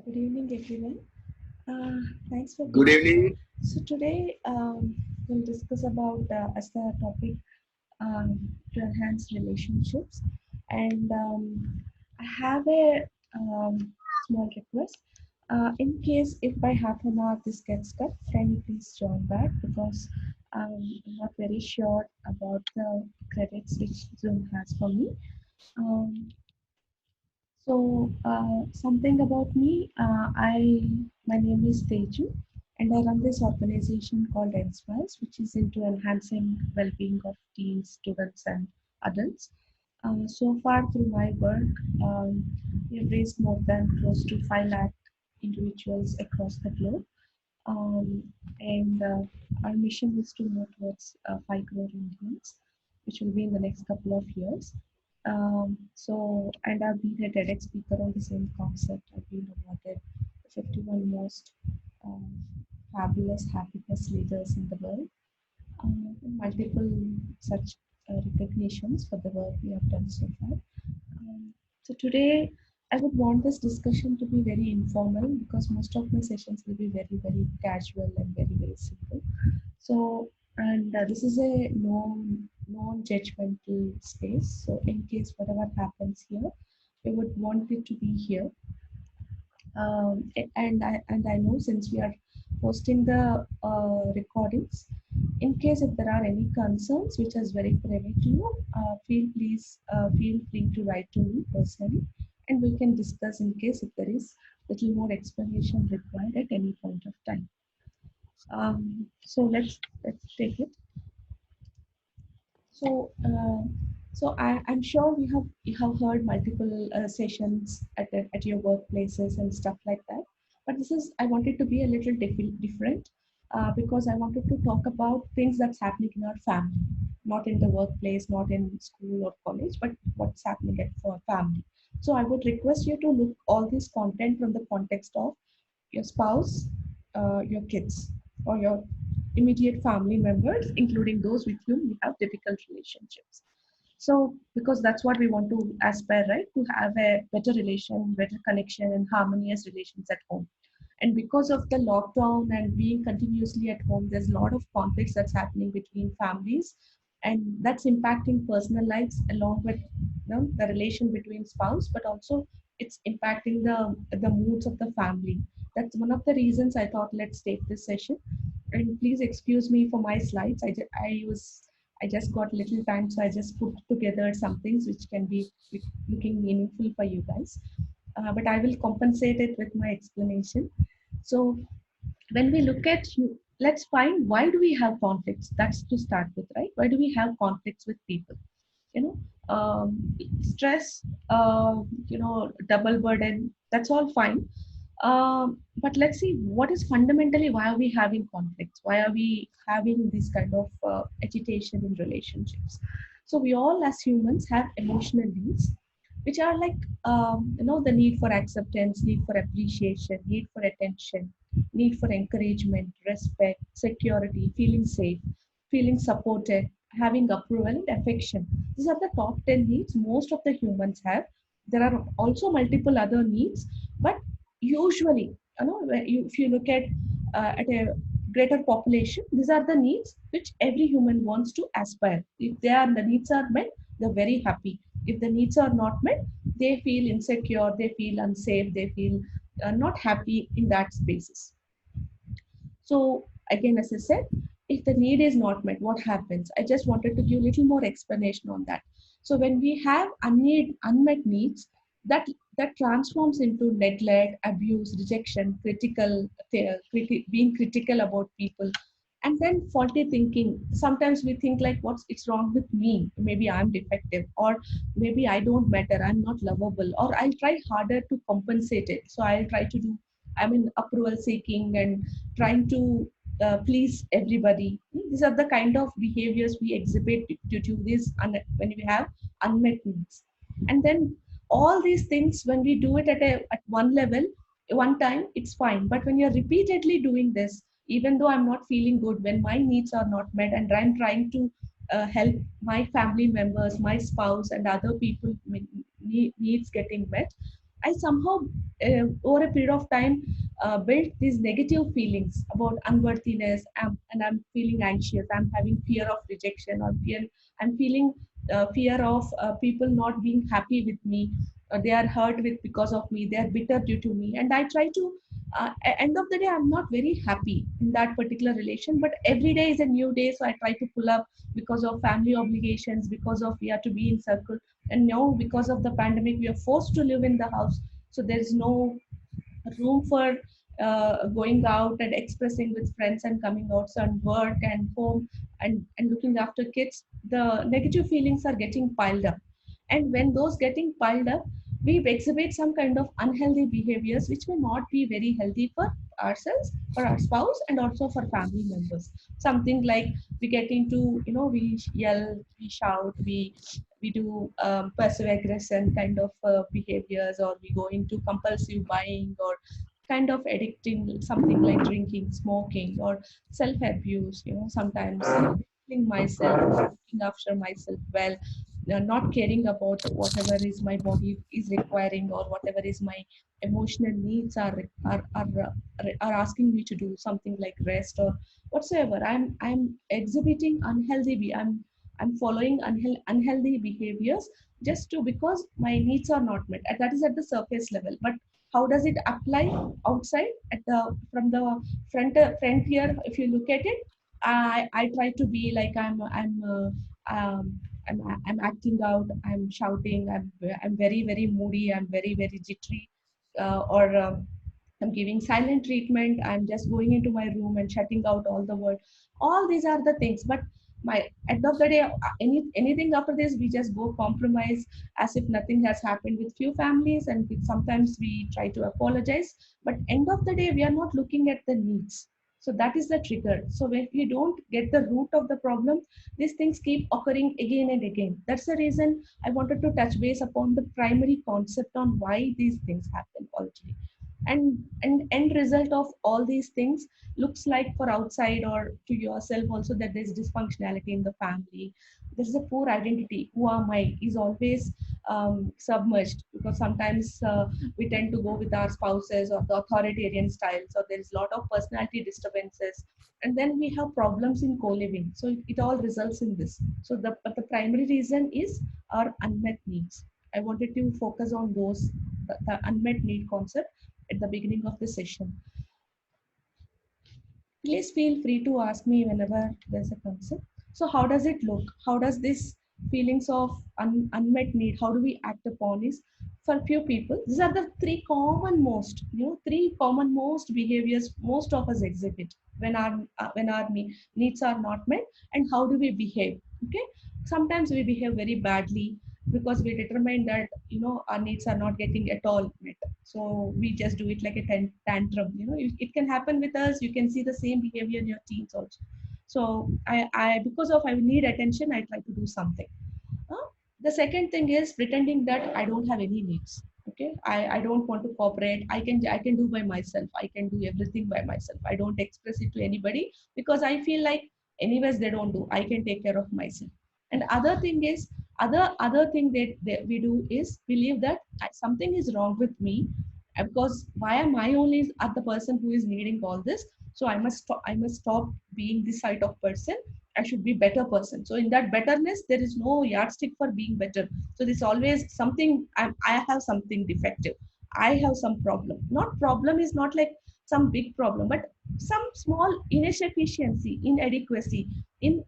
Good evening, everyone. Thanks for Good being here. evening. So today we'll discuss about as the topic to enhance relationships, and I have a small request. In case if by half an hour this gets stuck, can you please join back because I'm not very sure about the credits which Zoom has for me. Um, Something about me. My name is Teju, and I run this organization called EdSmiles, which is into enhancing well-being of teens, students, and adults. So far through my work, we've raised more than close to 5 lakh individuals across the globe. Um, and Our mission is to move towards 5 crore Indians, which will be in the next couple of years. And I've been a TEDx speaker on the same concept. I've been awarded the 51 most um, fabulous happiness leaders in the world. Multiple such recognitions for the work we have done so far. So today, I would want this discussion to be very informal because most of my sessions will be very, very casual and very, very simple. So, and this is a non-judgmental space. So, in case whatever happens here, we would want it to be here. And I know since we are posting the recordings, in case if there are any concerns which is very private to you, feel free to write to me personally, and we can discuss in case if there is little more explanation required at any point of time. So let's take it. So, I'm sure you have heard multiple sessions at your workplaces and stuff like that. But this is I wanted to be a little different because I wanted to talk about things that's happening in our family, not in the workplace, not in school or college, but what's happening at for family. So I would request you to look all this content from the context of your spouse, your kids, or your immediate family members, including those with whom you have difficult relationships. So, because that's what we want to aspire, right? To have a better relation, better connection, and harmonious relations at home. And because of the lockdown and being continuously at home, there's a lot of conflicts that's happening between families, and that's impacting personal lives along with the relation between spouse, but also it's impacting the moods of the family. That's one of the reasons I thought let's take this session. And please excuse me for my slides. I just got little time, so I just put together some things which can be looking meaningful for you guys. But I will compensate it with my explanation. So when we look at you, let's find why do we have conflicts. That's to start with, right? Why do we have conflicts with people? You know, stress, double burden. That's all fine, but let's see what is fundamentally why are we having conflicts? Why are we having this kind of agitation in relationships? So we all as humans have emotional needs, which are like the need for acceptance, need for appreciation, need for attention, need for encouragement, respect, security, feeling safe, feeling supported, having approval and affection. These are the top 10 needs most of the humans have. There are also multiple other needs, but usually, if you look at a greater population, these are the needs which every human wants to aspire. If the needs are met, they're very happy. If the needs are not met, they feel insecure, they feel unsafe, they feel not happy in that spaces. So again, as I said, if the need is not met, what happens? I just wanted to give a little more explanation on that. So when we have unmet needs, that that transforms into neglect, abuse, rejection, being critical about people, and then faulty thinking. Sometimes we think like, what's it's wrong with me? Maybe I'm defective, or maybe I don't matter. I'm not lovable, or I'll try harder to compensate it. So I'll try to do. I mean, approval seeking and trying to please everybody. These are the kind of behaviors we exhibit due to this when we have unmet needs. And then all these things, when we do it at one level, one time, it's fine. But when you're repeatedly doing this, even though I'm not feeling good, when my needs are not met, and I'm trying to help my family members, my spouse, and other people needs getting met, I somehow, over a period of time, built these negative feelings about unworthiness, and I'm feeling anxious. I'm having fear of rejection, or fear. I'm feeling fear of people not being happy with me. They are hurt with because of me. They are bitter due to me, and I try to. End of the day, I'm not very happy in that particular relation. But every day is a new day, so I try to pull up because of family obligations, because of we have to be in circle, and now because of the pandemic, we are forced to live in the house, so there's no room for going out and expressing with friends and coming out. So on work and home, and looking after kids, the negative feelings are getting piled up. And when those getting piled up, we exhibit some kind of unhealthy behaviors which may not be very healthy for ourselves, for our spouse, and also for family members. Something like we get into, we yell, we shout, we do passive aggression kind of behaviors, or we go into compulsive buying, or kind of addicting, something like drinking, smoking, or self abuse. Sometimes killing myself, looking after myself well, not caring about whatever is my body is requiring, or whatever is my emotional needs are asking me to do, something like rest or whatsoever. I'm exhibiting unhealthy I'm following unhealthy behaviors, just to because my needs are not met, and that is at the surface level. But how does it apply outside, at the from the frontier? If you look at it, I try to be like um, I'm acting out, I'm shouting, I'm very very moody, I'm very very jittery, or I'm giving silent treatment, I'm just going into my room and shutting out all the world. All these are the things. But my end of the day, anything after this, we just go compromise as if nothing has happened with few families, and sometimes we try to apologize. But end of the day, we are not looking at the needs. So that is the trigger. So if we don't get the root of the problem, these things keep occurring again and again. That's the reason I wanted to touch base upon the primary concept on why these things happen already. And end result of all these things looks like for outside or to yourself also, that there's dysfunctionality in the family. There's a poor identity. Who am I is always submerged, because sometimes we tend to go with our spouses or the authoritarian styles, or there is a lot of personality disturbances, and then we have problems in co-living. So it all results in this. So the primary reason is our unmet needs. I wanted to focus on those, the unmet need concept at the beginning of the session. Please feel free to ask me whenever there's a concept. So how does it look? How does this feelings of unmet need, how do we act upon is, for few people, these are the three common most behaviors most of us exhibit when our needs are not met. And how do we behave? Okay, sometimes we behave very badly because we determine that our needs are not getting at all met, so we just do it like a tantrum. It can happen with us. You can see the same behavior in your teens also. So I because of I need attention, I try to do something. The second thing is pretending that I don't have any needs. Okay, I don't want to cooperate. I can do by myself. I can do everything by myself. I don't express it to anybody because I feel like anyways they don't do. I can take care of myself. And other thing is, other thing that we do is believe that something is wrong with me, because why am I only at the person who is needing all this? So I must stop being this side of person. I should be better person. So in that betterness, there is no yardstick for being better. So there's always something. I have something defective. I have some problem. Not problem is not like some big problem, but some small insufficiency, inadequacy, in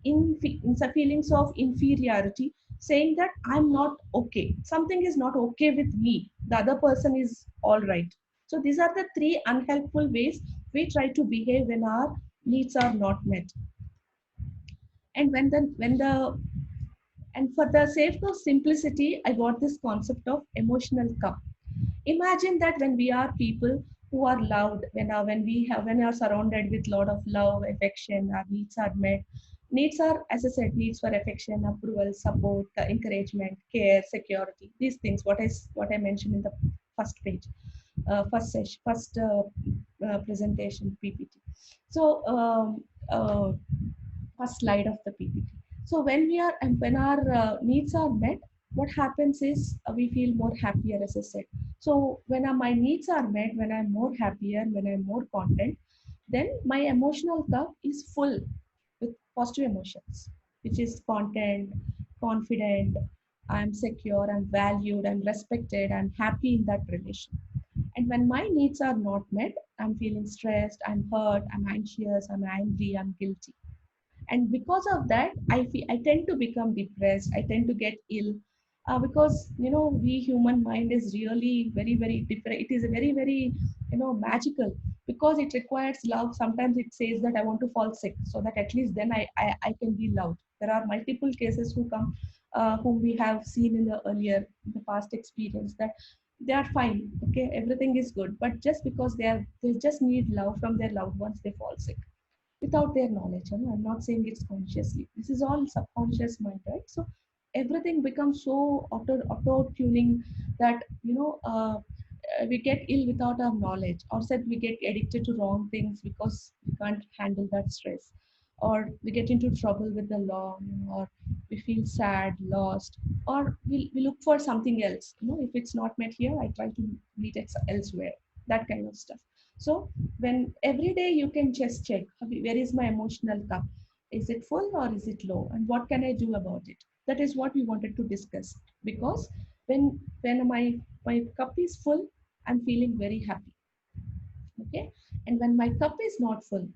some feelings of inferiority, saying that I'm not okay. Something is not okay with me. The other person is all right. So these are the three unhelpful ways we try to behave when our needs are not met. And when the and for the sake of simplicity, I got this concept of emotional cup. Imagine that when we are people who are loved, when we are surrounded with lot of love, affection, our needs are met. Needs are, as I said, needs for affection, approval, support, encouragement, care, security. These things, what I mentioned in the first page, first session, first presentation PPT. So first slide of the PPT. So when our needs are met, what happens is we feel more happier, as I said. So when my needs are met, when I'm more happier, when I'm more content, then my emotional cup is full with positive emotions, which is content, confident, I'm secure, I'm valued, I'm respected, I'm happy in that relation. And when my needs are not met, I'm feeling stressed, I'm hurt, I'm anxious, I'm angry, I'm guilty. And because of that, I tend to become depressed, I tend to get ill, because we human mind is really very very different. It is very very magical, because it requires love. Sometimes it says that I want to fall sick so that at least then I can be loved. There are multiple cases who come, whom we have seen in the earlier, the past experience, that they are fine, okay, everything is good, but just because they just need love from their loved ones, they fall sick without their knowledge. I'm not saying it's consciously. This is all subconscious mind, right? So everything becomes so auto tuning that we get ill without our knowledge, or said we get addicted to wrong things because we can't handle that stress, or we get into trouble with the law, or we feel sad, lost, or we look for something else. If it's not met here, I try to meet it elsewhere. That kind of stuff. So when every day you can just check, where is my emotional cup? Is it full or is it low? And what can I do about it? That is what we wanted to discuss. Because when my cup is full, I'm feeling very happy. Okay. And when my cup is not full,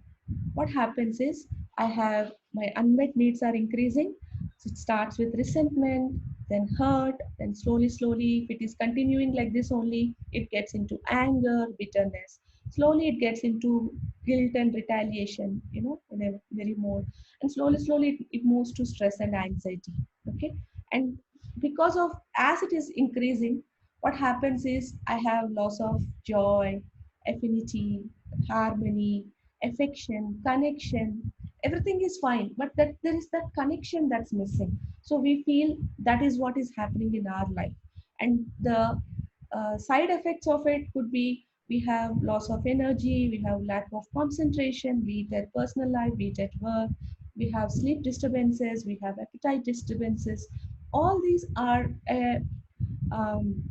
what happens is I have my unmet needs are increasing. So it starts with resentment, then hurt, then slowly, if it is continuing like this only, it gets into anger, bitterness. Slowly, it gets into guilt and retaliation, in a very more. And slowly, it moves to stress and anxiety. Okay. And because of, as it is increasing, what happens is I have loss of joy, affinity, harmony, affection, connection. Everything is fine, but that there is that connection that's missing. So we feel that is what is happening in our life, and the side effects of it could be we have loss of energy, we have lack of concentration, be it at personal life, be it at work. We have sleep disturbances, we have appetite disturbances. All these are um,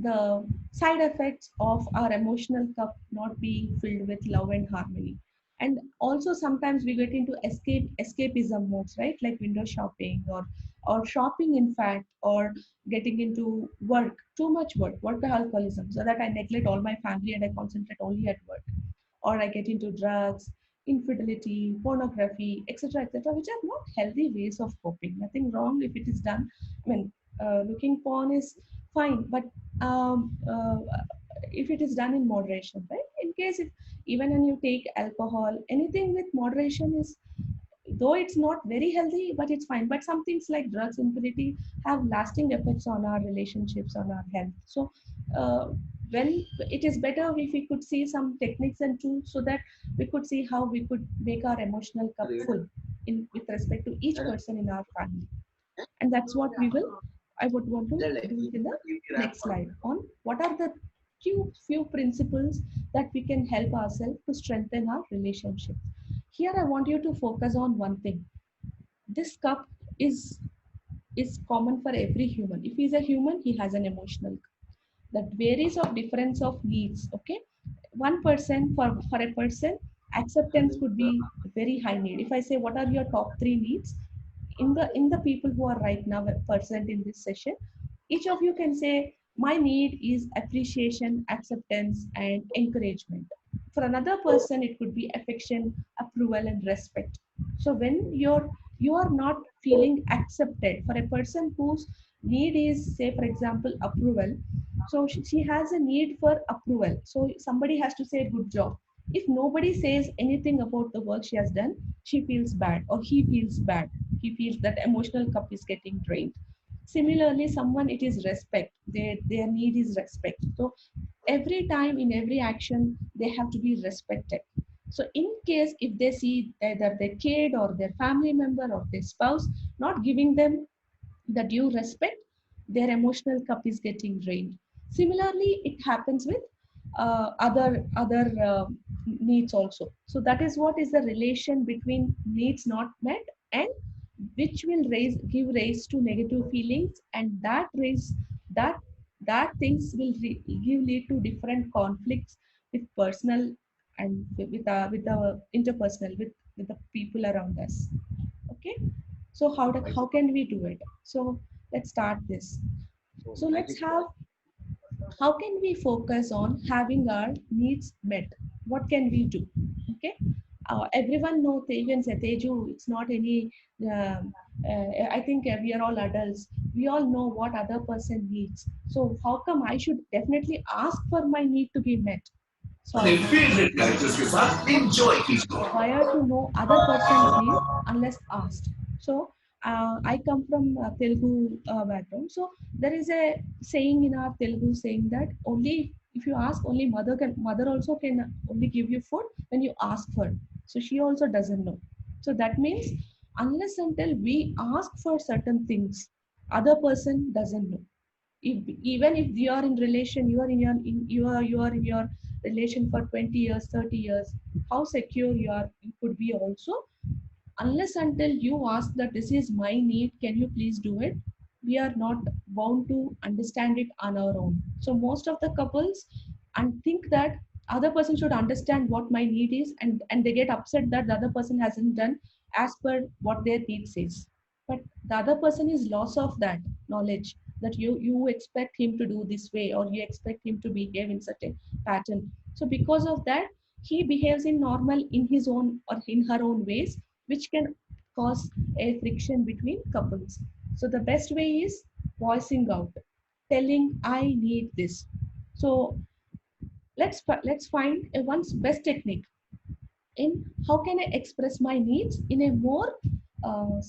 the side effects of our emotional cup not being filled with love and harmony. And also sometimes we get into escapism modes, right, like window shopping, or shopping in fact, or getting into work, too much workaholism, so that I neglect all my family and I concentrate only at work, or I get into drugs, infidelity, pornography, etc., which are not healthy ways of coping. Nothing wrong if it is done. I mean, looking porn is fine, but if it is done in moderation, right? In case if even when you take alcohol, anything with moderation is, though it's not very healthy, but it's fine. But some things like drugs, infidelity have lasting effects on our relationships, on our health. So when it is better if we could see some techniques and tools, so that we could see how we could make our emotional cup full in with respect to each person in our family. And that's what I would want to do it in the next slide on what are the few principles that we can help ourselves to strengthen our relationship. Here I want you to focus on one thing. This cup is common for every human. If he's a human, he has an emotional cup that varies of difference of needs. Okay, one person, for a person, acceptance could be very high need. If I say what are your top three needs, in the people who are right now present in this session, each of you can say my need is appreciation, acceptance, and encouragement. For another person it could be affection, approval, and respect. So when you are not feeling accepted, for a person whose need is, say for example, approval, so she has a need for approval, so somebody has to say good job. If nobody says anything about the work she has done, she feels bad, or he feels bad. He feels that emotional cup is getting drained. Similarly, someone, it is respect. Their need is respect. So every time in every action they have to be respected. So in case if they see either their kid or their family member or their spouse not giving them the due respect, their emotional cup is getting drained. Similarly, it happens with other needs also. So that is what is the relation between needs not met, and which will give rise to negative feelings, and that that things will give lead to different conflicts with personal and with the interpersonal with the people around us. Okay, so how can we do it? So let's start this. So let's have, how can we focus on having our needs met? What can we do? Okay, everyone know even Teju, it's not any. I think we are all adults. We all know what other person needs. So how come I should definitely ask for my need to be met? So अपने favourite characters के साथ enjoy कीजिए wire to know other person's need unless asked. So I come from Telugu background. So there is a saying in our Telugu saying that only if you ask, only mother also can only give you food when you ask for. So she also doesn't know. So that means unless until we ask for certain things, other person doesn't know. Even if you are in relation, you are in your relation for 20 years, 30 years, how secure you could be also, unless until you ask that this is my need, can you please do it, we are not bound to understand it on our own. So most of the couples and think that other person should understand what my need is, and they get upset that the other person hasn't done as per what their need says. But the other person is loss of that knowledge, that you expect him to do this way, or you expect him to behave in certain pattern. So because of that, he behaves in normal in his own or in her own ways, which can cause a friction between couples. So the best way is voicing out, telling I need this. So let's find a one's best technique in how can I express my needs in a uh,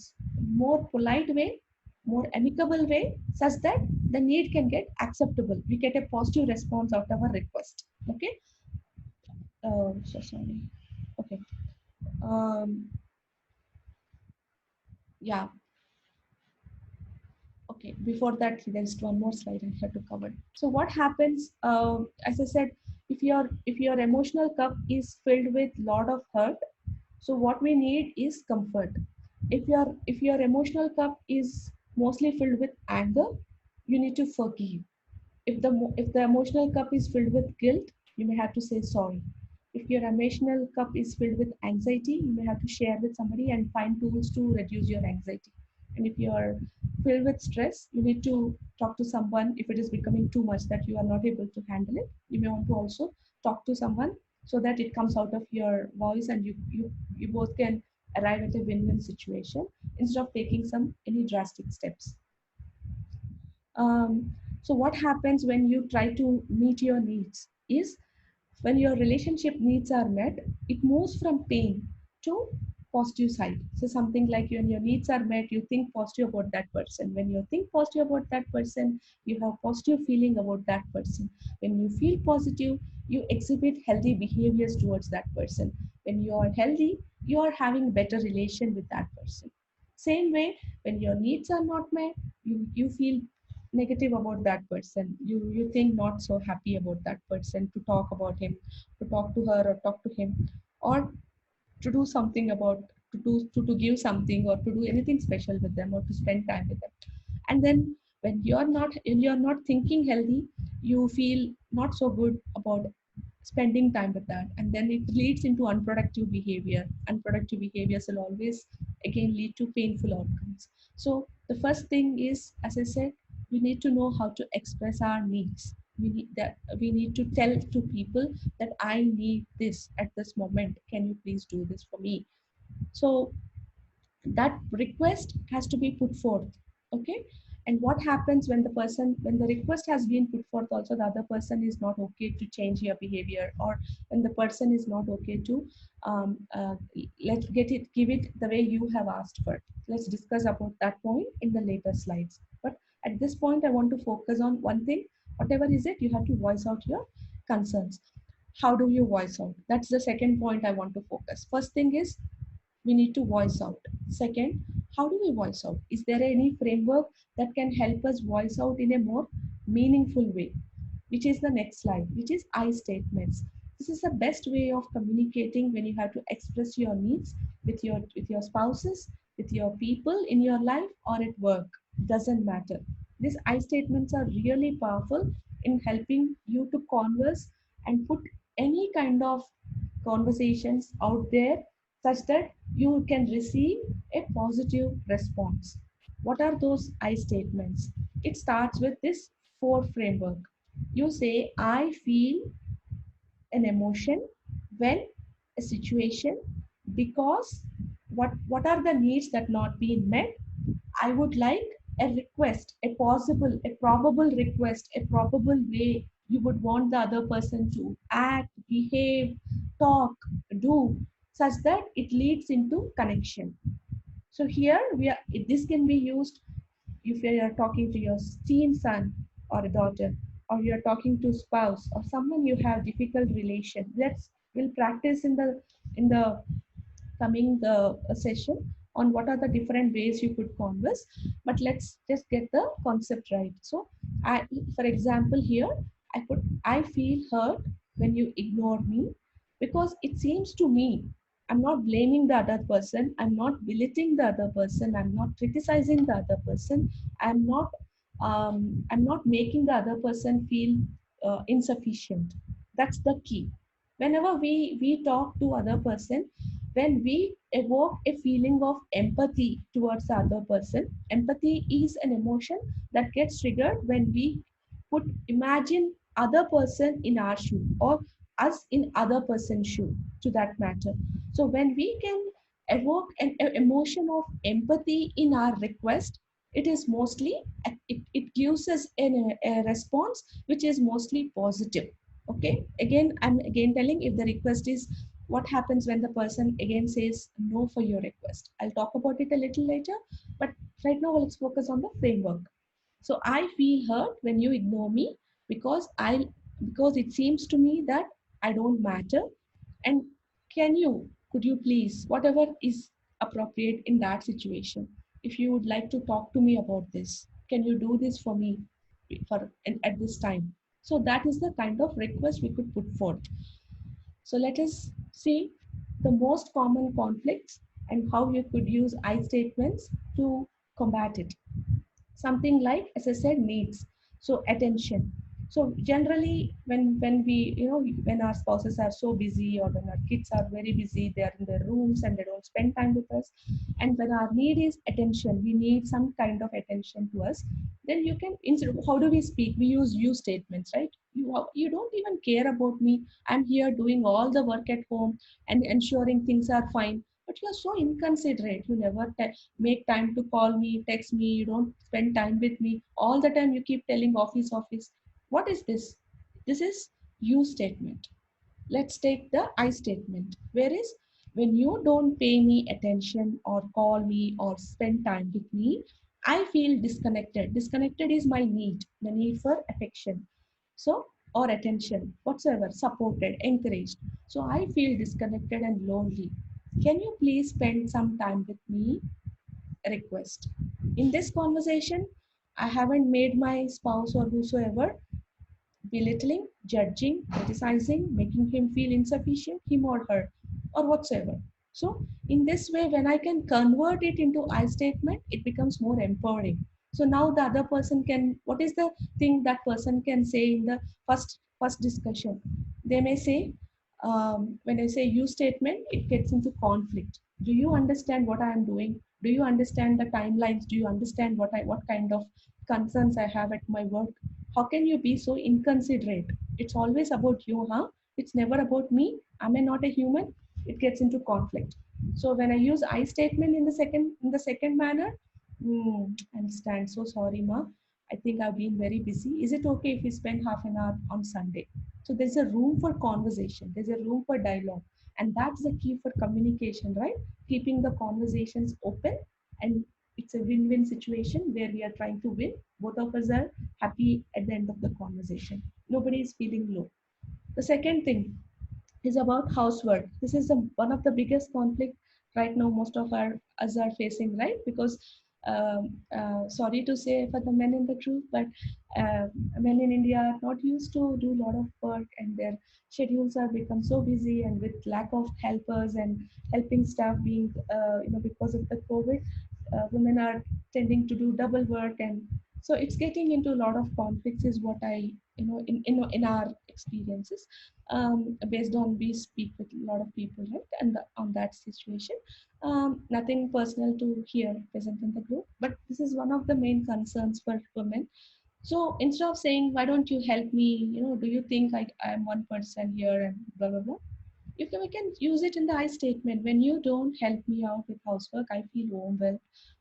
more polite way, more amicable way, such that the need can get acceptable. We get a positive response out of our request. Okay. So sorry. Okay. Um, yeah. Okay, before that, there's one more slide I have to cover. So what happens, as I said, if your emotional cup is filled with lot of hurt, so what we need is comfort. If your emotional cup is mostly filled with anger, you need to forgive. If the emotional cup is filled with guilt, you may have to say sorry. If your emotional cup is filled with anxiety, you may have to share with somebody and find tools to reduce your anxiety. And if you are filled with stress, you need to talk to someone. If it is becoming too much that you are not able to handle it, you may want to also talk to someone, so that it comes out of your voice, and you both can arrive at a win-win situation instead of taking some any drastic steps. So what happens when you try to meet your needs is, when your relationship needs are met, it moves from pain to positive side. So something like when your needs are met, you think positive about that person. When you think positive about that person, you have positive feeling about that person. When you feel positive, you exhibit healthy behaviors towards that person. When you are healthy, you are having better relation with that person. Same way, when your needs are not met, you feel negative about that person. You think not so happy about that person, to talk about him, to talk to her or talk to him, or to do something about, to give something, or to do anything special with them, or to spend time with them. And then when you're not thinking healthy, you feel not so good about spending time with that, and then it leads into unproductive behavior. Unproductive behaviors will always again lead to painful outcomes. So the first thing is, as I said, we need to know how to express our needs. We need to tell to people that I need this at this moment, can you please do this for me? So that request has to be put forth. Okay. And what happens when the request has been put forth, also the other person is not okay to change your behavior, or when the person is not okay to um, uh, let's give it the way you have asked for. Let's discuss about that point in the later slides, but at this point I want to focus on one thing. Whatever is it, you have to voice out your concerns. How do you voice out? That's the second point I want to focus. First thing is, we need to voice out. Second, how do we voice out? Is there any framework that can help us voice out in a more meaningful way? Which is the next slide, which is I statements. This is the best way of communicating when you have to express your needs with your spouses, with your people in your life, or at work. Doesn't matter. These I statements are really powerful in helping you to converse and put any kind of conversations out there such that you can receive a positive response. What are those I statements? It starts with this four framework. You say, I feel an emotion when a situation, because what are the needs that not being met. I would like a request, a possible, a probable request, a probable way you would want the other person to act, behave, talk, do, such that it leads into connection. So here we are, this can be used if you are talking to your teen son or a daughter, or you're talking to spouse or someone you have difficult relation. We'll practice in the coming session on what are the different ways you could converse, but let's just get the concept right. So I, for example, here I put, I feel hurt when you ignore me, because it seems to me, I'm not blaming the other person, I'm not belittling the other person, I'm not criticizing the other person, i'm not I'm not making the other person feel insufficient. That's the key. Whenever we talk to other person, when we evoke a feeling of empathy towards the other person. Empathy is an emotion that gets triggered when we put, imagine other person in our shoe, or us in other person's shoe, to that matter. So when we can evoke an emotion of empathy in our request, it is mostly, it gives us a response which is mostly positive. Okay, again, I'm again telling, if the request is, what happens when the person again says no for your request, I'll talk about it a little later, but right now let's focus on the framework. So I feel hurt when you ignore me, because I, because it seems to me that I don't matter. And can you, could you please, whatever is appropriate in that situation, if you would like to talk to me about this, can you do this for me for at this time? So that is the kind of request we could put forth. So let us see the most common conflicts and how you could use I statements to combat it. Something like, as I said, needs. So attention. So generally, when we, when our spouses are so busy, or when our kids are very busy, they are in their rooms and they don't spend time with us, and when our need is attention, we need some kind of attention to us, then you can, instead of, how do we speak, we use you statements, right? You don't even care about me, I'm here doing all the work at home and ensuring things are fine, but you're so inconsiderate, you never make time to call me, text me, you don't spend time with me, all the time you keep telling office, office. What is this? This is you statement. Let's take the I statement. Whereas when you don't pay me attention or call me or spend time with me, I feel disconnected. Disconnected is my need, the need for affection. So, or attention, whatsoever, supported, encouraged. So I feel disconnected and lonely. Can you please spend some time with me? Request. In this conversation, I haven't made my spouse or whosoever belittling, judging, criticizing, making him feel insufficient, him or her, or whatsoever. So, in this way, when I can convert it into I statement, it becomes more empowering. So now the other person can, what is the thing that person can say in the first discussion? They may say, when I say you statement, it gets into conflict. Do you understand what I am doing? Do you understand the timelines? Do you understand what kind of concerns I have at my work? How can you be so inconsiderate? It's always about you, huh? It's never about me. Am I not a human? It gets into conflict. So when I use I statement in the second manner, understand. So sorry, ma. I think I've been very busy. Is it okay if we spend half an hour on Sunday? So there's a room for conversation. There's a room for dialogue, and that's the key for communication, right? Keeping the conversations open, and it's a win-win situation where we are trying to win. Both of us are happy at the end of the conversation. Nobody is feeling low. The second thing is about housework. This is one of the biggest conflict right now most of us are facing, right? Because sorry to say for the men in the group, but uh, men in India are not used to do a lot of work, and their schedules are become so busy, and with lack of helpers and helping staff being, because of the COVID, women are tending to do double work, and So it's getting into a lot of conflicts is what I, in our experiences, based on we speak with a lot of people, right, and on that situation. Nothing personal to here present in the group, but this is one of the main concerns for women. So instead of saying, why don't you help me, do you think I am one person here and blah blah blah, we can use it in the I statement. When you don't help me out with housework, I feel overwhelmed.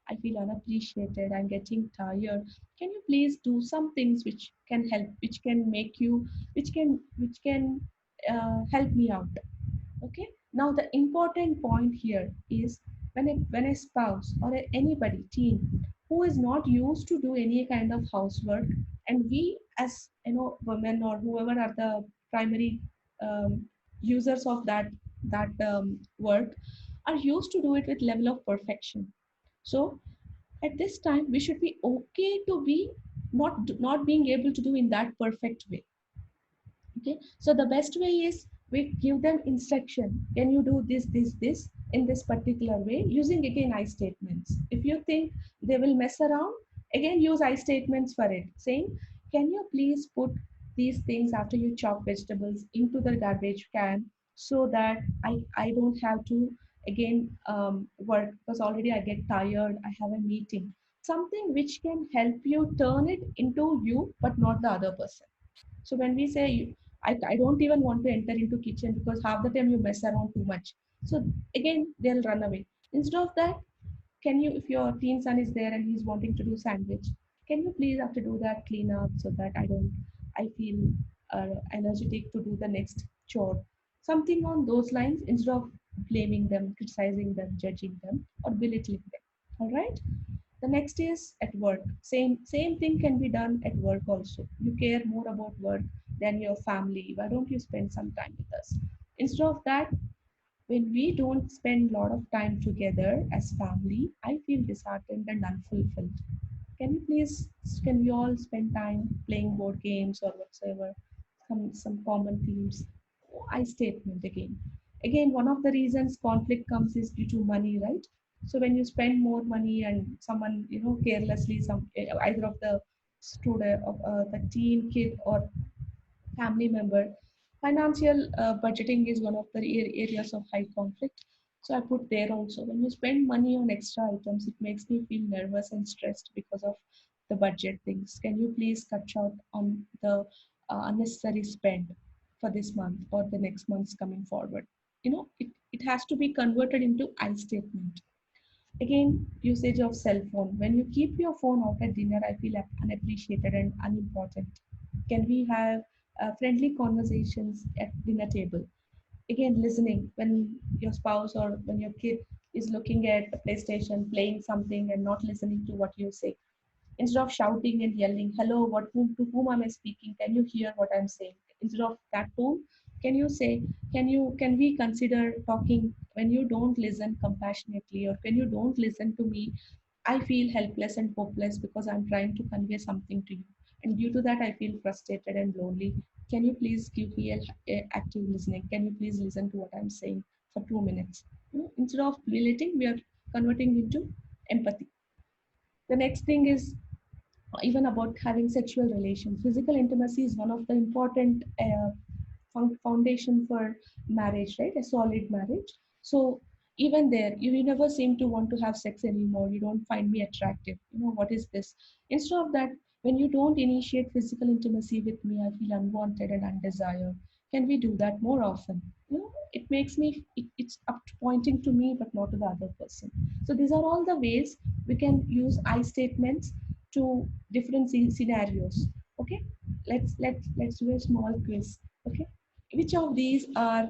I feel unappreciated. I'm getting tired. Can you please do some things which can help, which can make you, which can help me out? Okay. Now the important point here is when a spouse or anybody teen who is not used to do any kind of housework, and we as women or whoever are the primary users of that work are used to do it with level of perfection. So at this time we should be okay to be not being able to do in that perfect way. Okay, so the best way is we give them instruction. Can you do this in this particular way, using again I statements. If you think they will mess around, again use I statements for it, saying, can you please put these things after you chop vegetables into the garbage can, so that I don't have to again work, because already I get tired, I have a meeting. Something which can help you turn it into you but not the other person. So when we say, I don't even want to enter into kitchen because half the time you mess around too much. So again, they'll run away. Instead of that, can you, if your teen son is there and he's wanting to do sandwich, can you please have to do that clean up so that I feel energetic to do the next chore. Something on those lines instead of blaming them, criticizing them, judging them, or belittling them. All right. The next is at work. Same thing can be done at work also. You care more about work than your family. Why don't you spend some time with us? Instead of that, when we don't spend a lot of time together as family, I feel disheartened and unfulfilled. Can you please, can we all spend time playing board games or whatsoever? Some common themes. I statement again. Again, one of the reasons conflict comes is due to money, right? So when you spend more money and someone, carelessly, either of the student, of the teen kid or family member, financial budgeting is one of the areas of high conflict. So I put there also. When you spend money on extra items, it makes me feel nervous and stressed because of the budget things. Can you please cut short on the unnecessary spend for this month or the next months coming forward? It has to be converted into I statement. Again, usage of cell phone. When you keep your phone out at dinner, I feel unappreciated and unimportant. Can we have friendly conversations at dinner table? Again, listening. When your spouse or when your kid is looking at the PlayStation, playing something and not listening to what you say, instead of shouting and yelling, hello, to whom am I speaking, can you hear what I'm saying? Instead of that tone, can you say, can we consider talking? When you don't listen compassionately, or when you don't listen to me, I feel helpless and hopeless because I'm trying to convey something to you, and due to that I feel frustrated and lonely. Can you please give me a active listening? Can you please listen to what I'm saying for 2 minutes? Instead of belittling, we are converting into empathy. The next thing is even about having sexual relations. Physical intimacy is one of the important foundation for marriage, right? A solid marriage. So even there, you never seem to want to have sex anymore. You don't find me attractive. What is this? Instead of that, when you don't initiate physical intimacy with me, I feel unwanted and undesired. Can we do that more often? It makes me, it's up to pointing to me, but not to the other person. So these are all the ways we can use I statements to different scenarios. Okay, let's do a small quiz. Okay, which of these are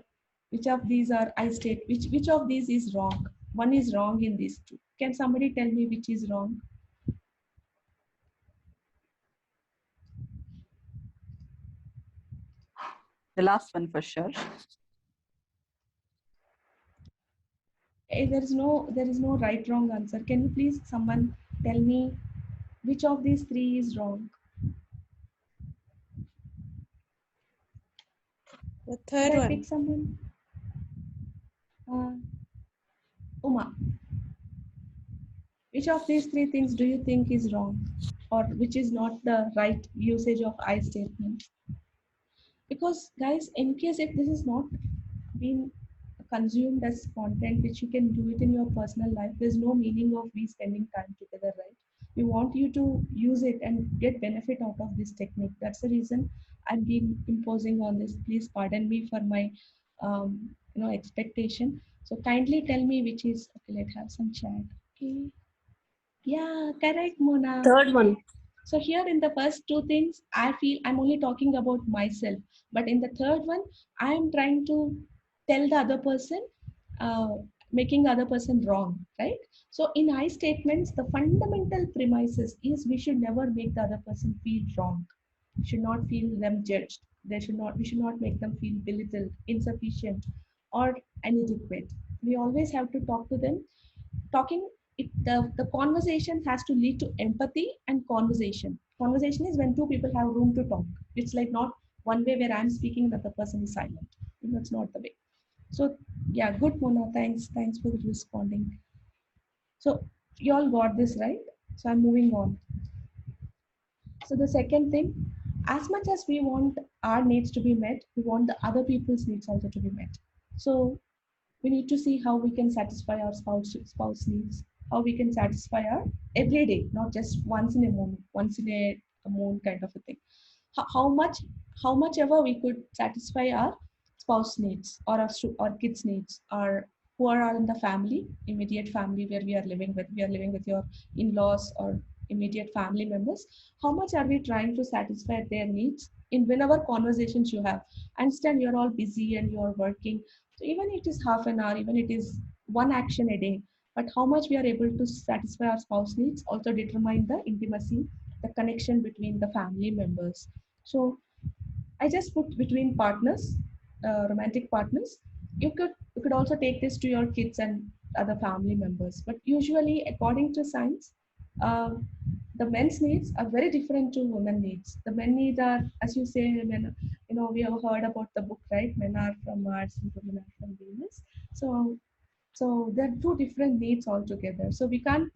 which of these are I state, which of these is wrong? One is wrong in these two. Can somebody tell me which is wrong? The last one for sure. There is no right wrong answer. Can you please someone tell me which of these three is wrong? The Should third I one. pick someone? Uma, which of these three things do you think is wrong? or which is not the right usage of I statement. Because guys, in case if this is not being consumed as content which you can do it in your personal life, there's no meaning of we spending time together, right? We want you to use it and get benefit out of this technique. That's the reason I'm being imposing on this. Please pardon me for my expectation. So kindly tell me which is okay. Let's have some chat. Okay. Yeah, correct, Mona. Third one. So here in the first two things, I feel I'm only talking about myself. But in the third one, I am trying to tell the other person, uh, making the other person wrong, right? So in I statements, the fundamental premises is we should never make the other person feel wrong. We should not feel them judged. We should not make them feel belittled, insufficient, or inadequate. We always have to talk to them talking the conversation has to lead to empathy and conversation is when two people have room to talk. It's like not one way where I'm speaking that the person is silent. That's not the way. So yeah, good, Mona. Thanks for responding. So you all got this right. So I'm moving on. So the second thing, as much as we want our needs to be met, we want the other people's needs also to be met. So we need to see how we can satisfy our spouse needs, how we can satisfy our every day, not just once in a moon kind of a thing. How much ever we could satisfy our spouse needs or our kids needs, or who are in the family, immediate family where we are living with your in-laws or immediate family members. How much are we trying to satisfy their needs in whenever conversations you have? I understand you're all busy and you're working, so even it is half an hour, even it is one action a day, but how much we are able to satisfy our spouse needs also determine the intimacy, the connection between the family members. So I just put between partners, romantic partners. You could also take this to your kids and other family members. But usually, according to science, uh, the men's needs are very different to women needs. The men needs are, as you say, men. We have heard about the book, right? Men are from Mars and women are from Venus. So so they're two different needs altogether. So we can't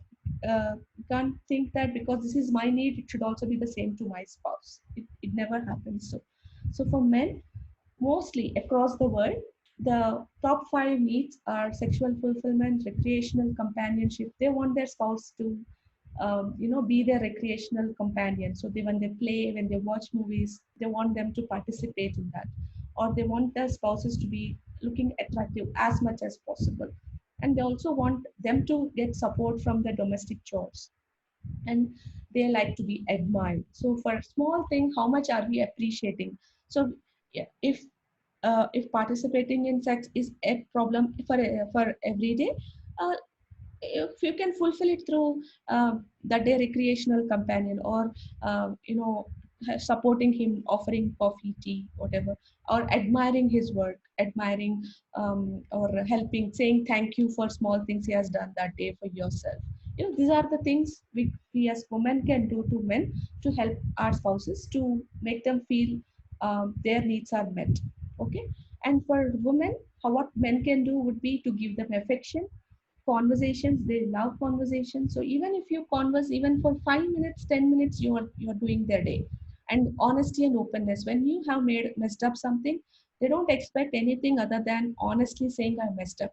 think that because this is my need, it should also be the same to my spouse. It never happens. So for men, mostly across the world, the top five needs are sexual fulfillment, recreational companionship. They want their spouse to be their recreational companion. So when they play, when they watch movies, they want them to participate in that, or they want their spouses to be looking attractive as much as possible, and they also want them to get support from the domestic chores, and they like to be admired. So for a small thing, how much are we appreciating? So yeah, if participating in sex is a problem for every day, uh, if you can fulfill it through the day recreational companion, or supporting him, offering coffee, tea, whatever, or admiring his work, admiring or helping, saying thank you for small things he has done that day for yourself. These are the things we as women can do to men to help our spouses to make them feel their needs are met. Okay. And for women, what men can do would be to give them affection, conversations. They love conversations. So even if you converse even for 5 minutes, 10 minutes, you're doing their day. And honesty and openness, when you have messed up something, they don't expect anything other than honestly saying I messed up.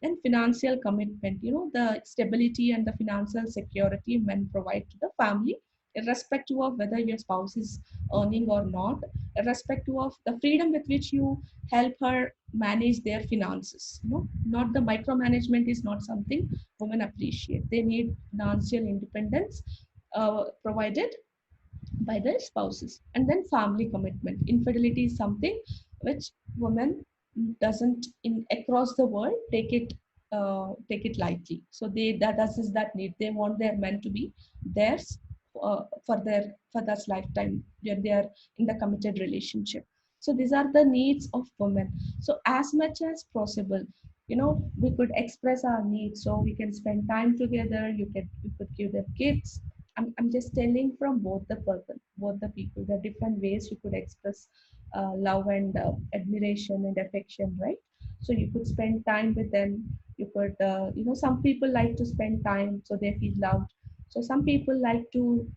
And financial commitment, the stability and the financial security men provide to the family, irrespective of whether your spouse is earning or not, irrespective of the freedom with which you help her manage their finances. Not the micromanagement is not something women appreciate. They need financial independence provided by their spouses. And then family commitment. Infidelity is something which women doesn't in across the world take it lightly. So that is that need. They want their men to be theirs for this lifetime when they are in the committed relationship. So these are the needs of women. So as much as possible, we could express our needs. So we can spend time together. You could give them gifts. I'm just telling from both the people. There are different ways you could express love and admiration and affection, right? So you could spend time with them. You could, some people like to spend time so they feel loved. So some people like to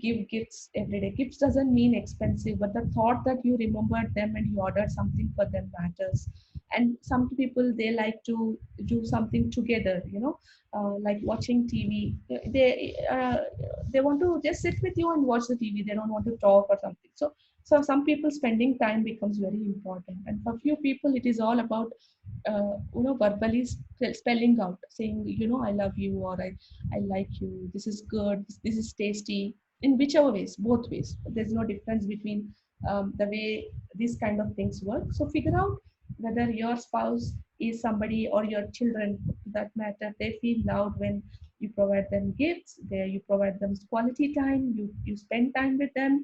give gifts every day. Gifts doesn't mean expensive, but the thought that you remembered them and you ordered something for them matters. And some people, they like to do something together, like watching TV. They want to just sit with you and watch the TV. They don't want to talk or something. So some people, spending time becomes very important, and for few people it is all about verbally spelling out, saying, I love you, or I like you, this is good, this is tasty, in whichever ways, both ways. There's no difference between the way these kind of things work. So figure out whether your spouse is somebody, or your children for that matter, they feel loved when you provide them gifts, there you provide them quality time, you spend time with them,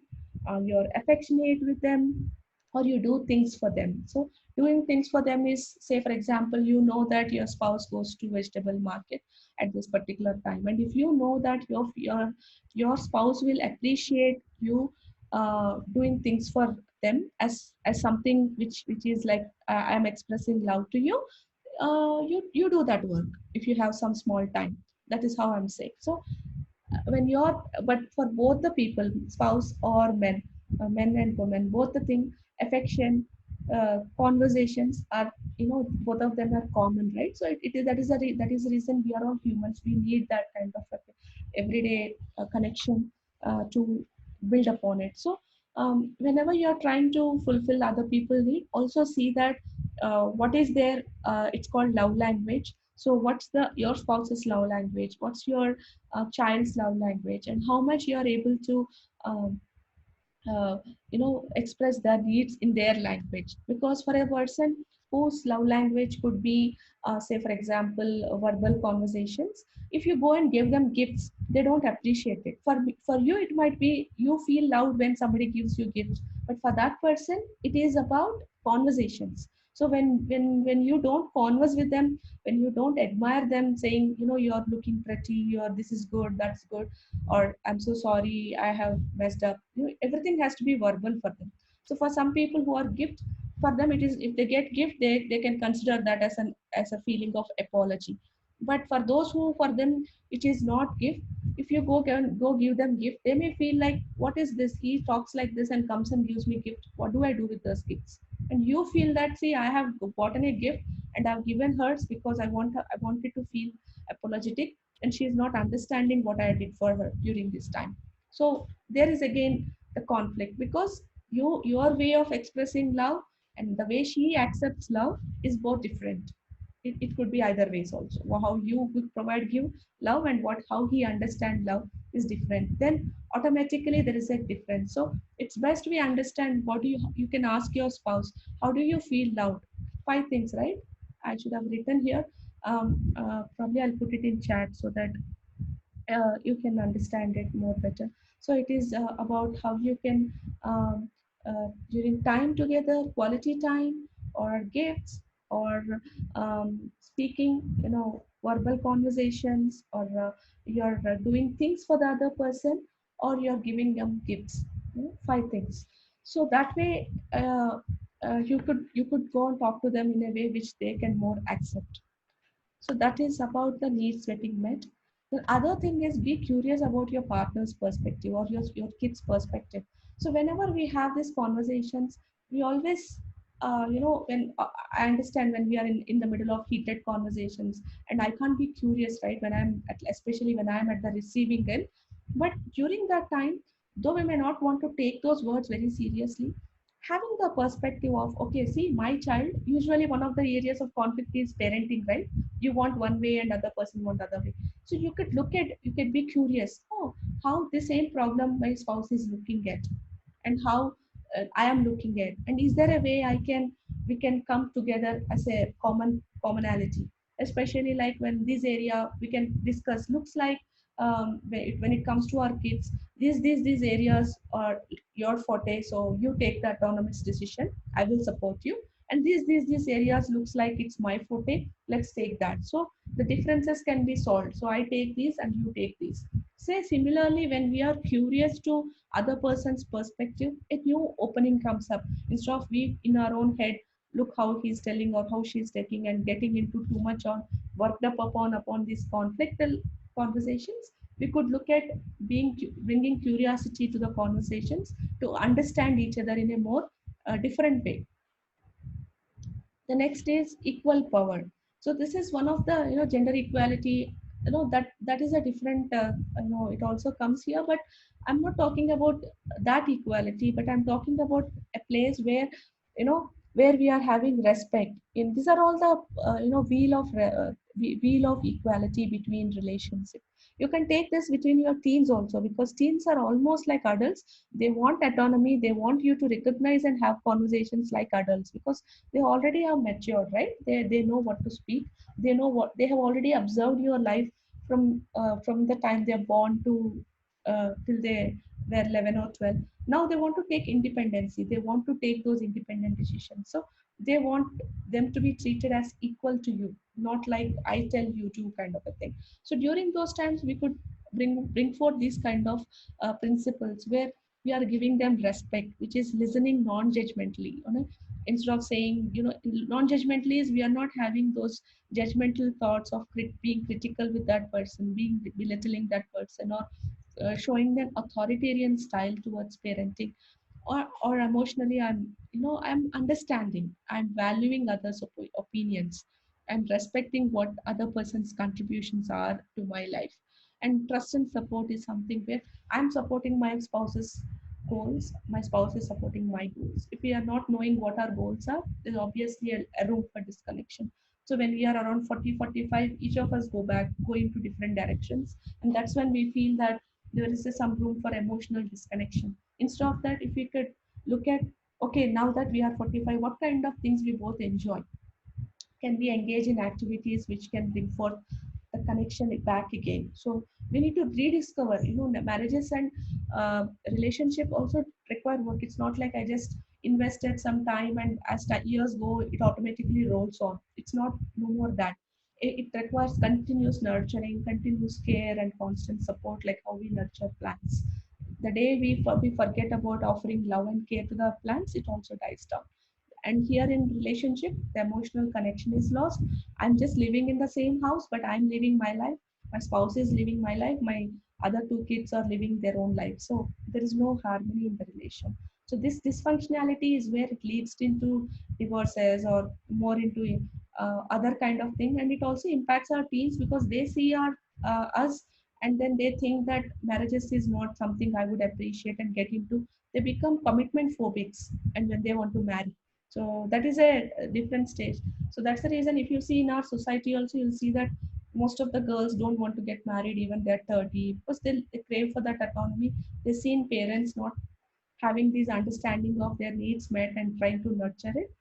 you're affectionate with them, or you do things for them. So doing things for them is, say for example, that your spouse goes to vegetable market at this particular time, and if you know that your spouse will appreciate you doing things for them as something which is like, I am expressing love to you, you do that work if you have some small time. That is how I'm saying. So when you're, but for both the people, spouse or men and women, both the thing, affection, conversations are, both of them are common, right? So it is, that is the reason we are all humans. We need that kind of everyday connection to build upon it. So whenever you're trying to fulfill other people's need, also see that what is their, it's called love language. So what's the your spouse's love language, what's your child's love language, and how much you are able to um, express their needs in their language. Because for a person whose love language could be, say for example, verbal conversations, if you go and give them gifts, they don't appreciate it. For you, it might be, you feel loved when somebody gives you gifts, but for that person it is about conversations. So when you don't converse with them, when you don't admire them, saying, you're looking pretty, or this is good, that's good, or I'm so sorry, I have messed up, everything has to be verbal for them. So for some people who are gift, for them it is, if they get gift, they can consider that as a feeling of apology. But for those who, for them it is not gift, if you go give them gift, they may feel like, what is this, he talks like this and comes and gives me gift, what do I do with those gifts? And you feel that, see, I have gotten a gift and I've given hers because I wanted to feel apologetic, and she is not understanding what I did for her during this time. So there is again the conflict, because your way of expressing love and the way she accepts love is both different. It could be either ways also. How you would provide give love, and what how he understand love is different. Then automatically there is a difference. So it's best we understand what you can ask your spouse. How do you feel loved? 5 things, right? I should have written here. Probably I'll put it in chat so that you can understand it more better. So it is about how you can, during time together, quality time, or gifts, or speaking, verbal conversations, or you're doing things for the other person, or you're giving them gifts. 5 things. So that way, you could go and talk to them in a way which they can more accept. So that is about the needs getting met. The other thing is, be curious about your partner's perspective, or your kid's perspective. So whenever we have these conversations, we always, when I understand when we are in the middle of heated conversations, and I can't be curious, right? Especially when I'm at the receiving end. But during that time, though we may not want to take those words very seriously, having the perspective of, okay, see, my child, usually one of the areas of conflict is parenting, right? You want one way and other person want other way. So you could be curious, oh, how the same problem my spouse is looking at, and how I am looking at, and is there a way we can come together as a commonality, especially like when this area we can discuss, looks like, when it comes to our kids, these areas are your forte, so you take the autonomous decision, I will support you. And these areas looks like it's my forte, let's take that. So the differences can be solved, so I take these and you take these. Say similarly, when we are curious to other person's perspective, a new opening comes up. Instead of we in our own head, look how he's telling or how she's taking, and getting into too much on, worked up upon these conflictual conversations, We could look at bringing curiosity to the conversations to understand each other in a more different way. The next is equal power. So this is one of the, gender equality, that is a different, it also comes here, but I'm not talking about that equality, but I'm talking about a place where, where we are having respect in. These are all the, wheel of equality between relationships. You can take this between your teens also, because teens are almost like adults. They want autonomy, they want you to recognize and have conversations like adults, because they already are mature, right? They know what to speak. They know what they have already observed your life from the time they're born to till they were 11 or 12. Now they want to take independency. They want to take those independent decisions. So they want them to be treated as equal to you, not like I tell you to kind of a thing. So during those times, we could bring forth these kind of principles where we are giving them respect, which is listening non-judgmentally. Instead of saying, non-judgmentally is we are not having those judgmental thoughts of being critical with that person, being belittling that person, or showing them authoritarian style towards parenting, or emotionally I'm understanding, I'm valuing others opinions, and respecting what other person's contributions are to my life. And trust and support is something where I'm supporting my spouse's goals, my spouse is supporting my goals. If we are not knowing what our goals are, there's obviously a room for disconnection. So when we are around 40, 45, each of us go into different directions, and that's when we feel that there is some room for emotional disconnection. Instead of that, if we could look at, okay, now that we are 45, what kind of things we both enjoy? Can we engage in activities which can bring forth the connection back again? So we need to rediscover, marriages and relationship also require work. It's not like I just invested some time and as years go, it automatically rolls on. It's not, no more that. It requires continuous nurturing, continuous care, and constant support, like how we nurture plants. The day we forget about offering love and care to the plants, it also dies down. And here in relationship, the emotional connection is lost. I'm just living in the same house, but I'm living my life, my spouse is living my life, my other two kids are living their own life. So there is no harmony in the relation. So this dysfunctionality is where it leads into divorces or more into other kind of thing. And it also impacts our teens, because they see our us, and then they think that marriages is not something I would appreciate and get into. They become commitment phobics, and when they want to marry, so that is a different stage. So that's the reason, if you see in our society also, you'll see that most of the girls don't want to get married even they're 30, because they crave for that autonomy. They see in parents not having this understanding of their needs met and trying to nurture it,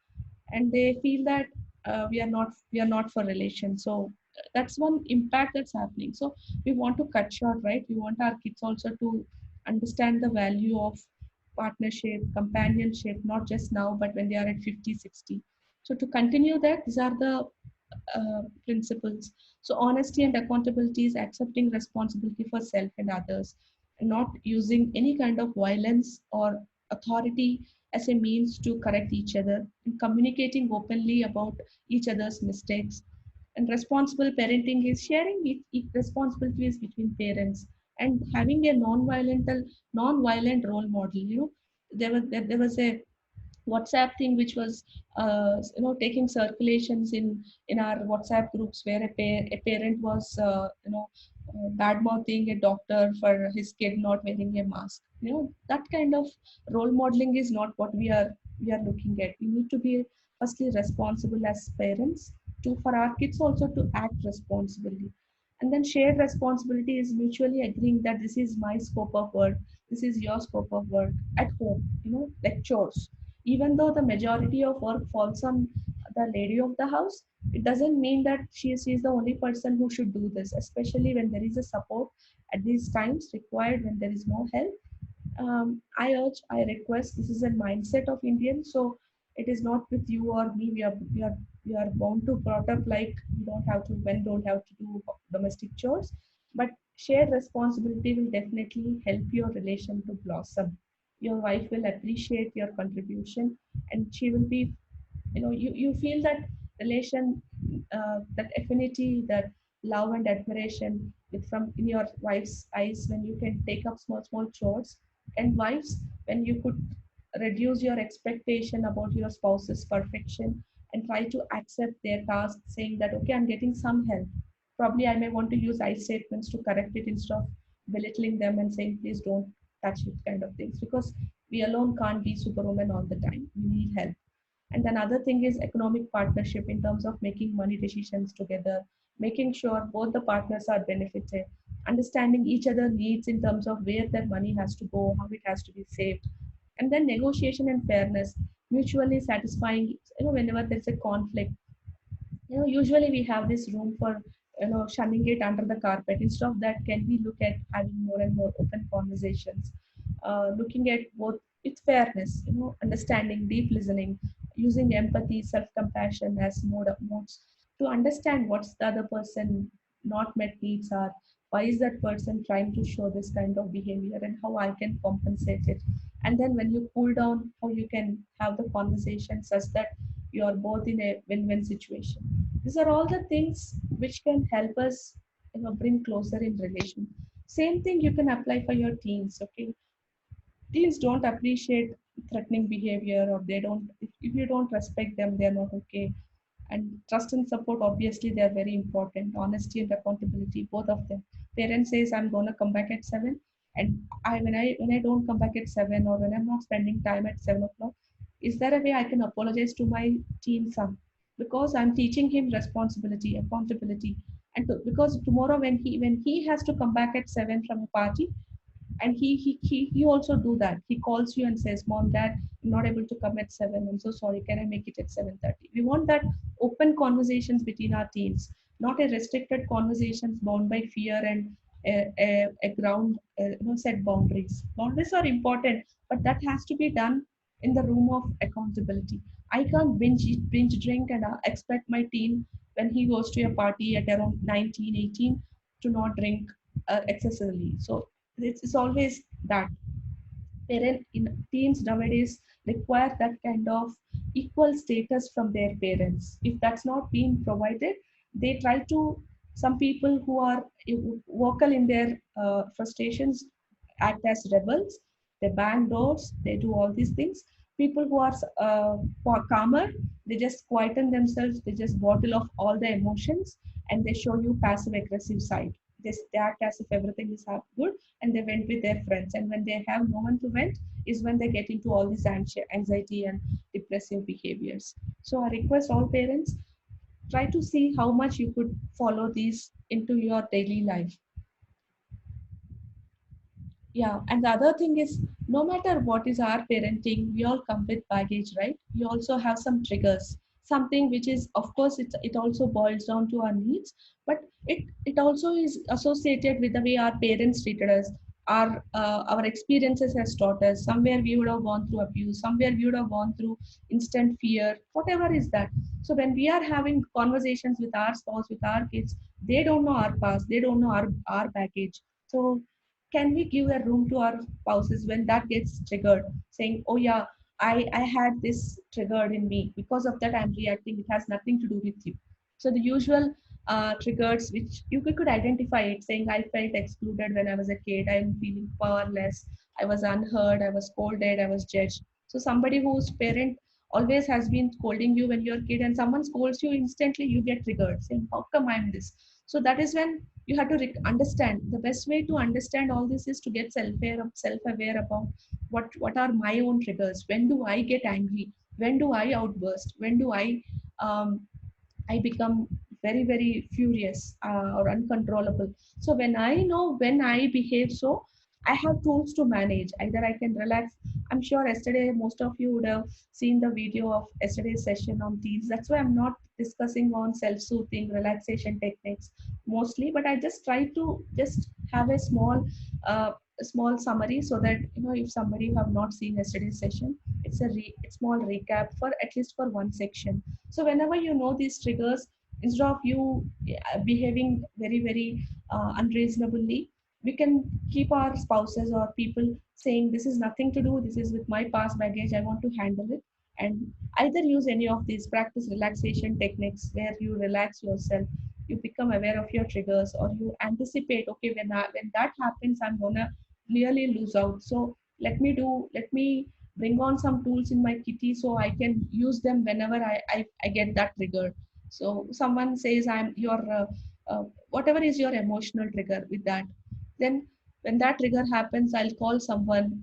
and they feel that we are not for relation. So that's one impact that's happening. So we want to cut short, right? We want our kids also to understand the value of partnership, companionship, not just now, but when they are at 50, 60. So to continue that, these are the principles. So honesty and accountability is accepting responsibility for self and others, and not using any kind of violence or authority as a means to correct each other, and communicating openly about each other's mistakes. And responsible parenting is sharing responsibilities between parents, and having a non-violent role model. There was a WhatsApp thing which was taking circulations in our WhatsApp groups, where a parent was bad mouthing a doctor for his kid not wearing a mask. That kind of role modeling is not what we are looking at. We need to be firstly responsible as parents, to for our kids also to act responsibly. And then shared responsibility is mutually agreeing that this is my scope of work, this is your scope of work at home, like chores. Even though the majority of work falls on the lady of the house, it doesn't mean that she is the only person who should do this, especially when there is a support at these times required, when there is no help. I request, this is a mindset of Indians, so it is not with you or me. We are bound to brought up like we don't have to do domestic chores, but shared responsibility will definitely help your relation to blossom. Your wife will appreciate your contribution, and she will be, you feel that relation, that affinity, that love and admiration with from in your wife's eyes when you can take up small chores, and wives when you could reduce your expectation about your spouse's perfection and try to accept their task, saying that okay, I'm getting some help. Probably I may want to use I statements to correct it instead of belittling them and saying please don't touch it kind of things, because we alone can't be superwoman all the time. We need help. And another thing is economic partnership in terms of making money decisions together, making sure both the partners are benefited, understanding each other needs in terms of where their money has to go, how it has to be saved, and then negotiation and fairness, mutually satisfying. Whenever there's a conflict, usually we have this room for shunning it under the carpet. Instead of that, can we look at having more and more open conversations, looking at both with fairness, understanding, deep listening, using empathy, self-compassion as modes to understand what's the other person not met needs are, why is that person trying to show this kind of behavior and how I can compensate it. And then when you cool down, how you can have the conversation such that you are both in a win-win situation. These are all the things which can help us, bring closer in relation. Same thing you can apply for your teens. Okay, teens don't appreciate threatening behavior, or they don't. If you don't respect them, they're not okay. And trust and support, obviously, they are very important. Honesty and accountability, both of them. Parent says I'm gonna come back at 7, and when I don't come back at 7, or when I'm not spending time at 7 o'clock, is there a way I can apologize to my teen son? Because I'm teaching him responsibility, accountability, and because tomorrow when he has to come back at 7 from a party, and he also do that. He calls you and says, mom, dad, I'm not able to come at 7, I'm so sorry, can I make it at 7:30? We want that open conversations between our teens, not a restricted conversations bound by fear and a ground, set boundaries are important, but that has to be done in the room of accountability. I can't binge drink and expect my teen when he goes to a party at around 19, 18 to not drink excessively. So it's always that parent in teens nowadays require that kind of equal status from their parents. If that's not being provided, they try to, some people who are vocal in their frustrations act as rebels. They bang doors, they do all these things. People who are calmer, they just quieten themselves, they just bottle off all the emotions, and they show you passive aggressive side. They act as if everything is good, and they went with their friends, and when they have no one to vent is when they get into all this anxiety and depressive behaviors. So I request all parents, try to see how much you could follow these into your daily life. Yeah, and the other thing is, no matter what is our parenting, we all come with baggage, right? We also have some triggers, something which is, of course, it also boils down to our needs, but it also is associated with the way our parents treated us. Our experiences has taught us. Somewhere we would have gone through abuse, somewhere we would have gone through instant fear, whatever is that. So when we are having conversations with our spouse, with our kids, they don't know our past, they don't know our baggage. So can we give a room to our spouses when that gets triggered, saying, oh yeah, I had this triggered in me, because of that I'm reacting, it has nothing to do with you. So the usual triggers which you could identify it, saying I felt excluded when I was a kid, I'm feeling powerless, I was unheard, I was scolded, I was judged. So somebody whose parent always has been scolding you when you're a kid, and someone scolds you, instantly you get triggered, saying how come I'm this. So that is when you have to understand. The best way to understand all this is to get self-aware about what are my own triggers. When do I get angry? When do I outburst? When do um, I become very, very furious or uncontrollable? So when I know when I behave so, I have tools to manage. Either I can relax. I'm sure yesterday most of you would have seen the video of yesterday's session on teens. That's why I'm not discussing on self-soothing relaxation techniques mostly, but I just try to just have uh, a small summary, so that if somebody have not seen yesterday's session, it's a small recap for at least for one section. So whenever you know these triggers, instead of you behaving very, very unreasonably, we can keep our spouses or people saying, this is nothing to do, this is with my past baggage, I want to handle it. And either use any of these, practice relaxation techniques where you relax yourself. you become aware of your triggers, or you anticipate, okay, when that happens, I'm gonna really lose out. So let me bring on some tools in my kitty so I can use them whenever I get that trigger. So someone says I'm your whatever is your emotional trigger with that, then when that trigger happens, I'll call someone,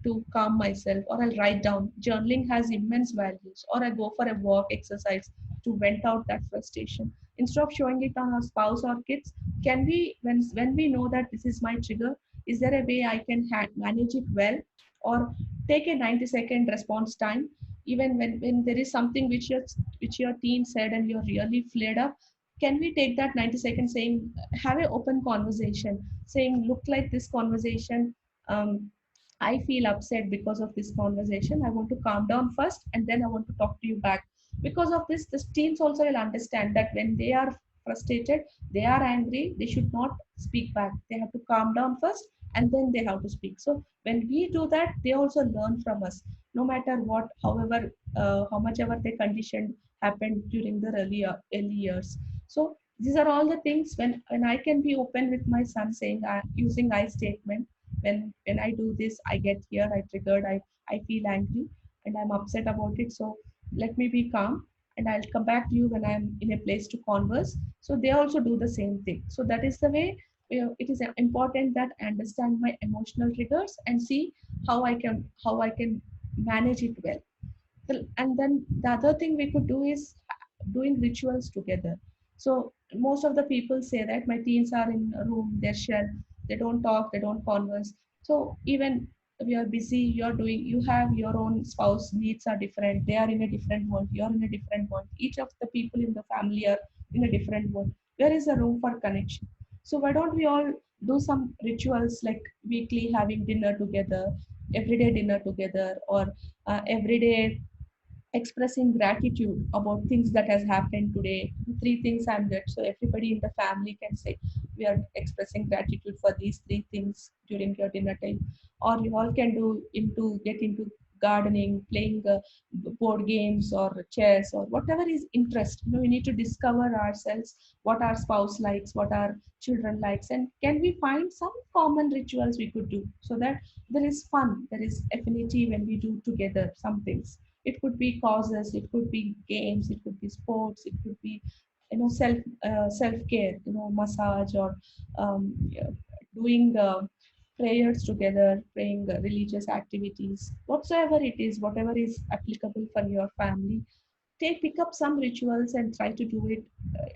to calm myself, or I'll write down. Journaling has immense values, or I go for a walk, exercise to vent out that frustration. Instead of showing it on our spouse or kids, can we, when we know that this is my trigger, is there a way I can manage it well, or take a 90-second response time, even when there is something which your teen said and you're really flared up? Can we take that 90 seconds, saying, have an open conversation, saying, look, like this conversation, um, I feel upset because of this conversation. I want to calm down first and then I want to talk to you back. Because of this, the teens also will understand that when they are frustrated, they are angry, they should not speak back. They have to calm down first and then they have to speak. So when we do that, they also learn from us. No matter what, however, how much ever they conditioned happened during the early years. So these are all the things when I can be open with my son, saying, using I statement, when I do this, I get here, I triggered, I feel angry and I'm upset about it. So let me be calm and I'll come back to you when I'm in a place to converse. So they also do the same thing. So that is the way, it is important that I understand my emotional triggers and see how I can manage it well. And then the other thing we could do is doing rituals together. So most of the people say that my teens are in a room, they're shell, they don't talk, they don't converse. So even we are busy, you have your own spouse needs are different, they are in a different world, you're in a different world, each of the people in the family are in a different world. There is a room for connection. So why don't we all do some rituals, like weekly having dinner together, everyday dinner together, or everyday expressing gratitude about things that has happened today. Three things I'm good, so everybody in the family can say, we are expressing gratitude for these three things during your dinner time. Or you all can get into gardening, playing board games or chess or whatever is interest. We need to discover ourselves, what our spouse likes, what our children likes, and can we find some common rituals we could do, so that there is fun, there is affinity when we do together some things. It could be causes, it could be games, it could be sports, it could be, self care, massage, or yeah, doing prayers together, praying religious activities, whatsoever it is, whatever is applicable for your family. Pick up some rituals and try to do it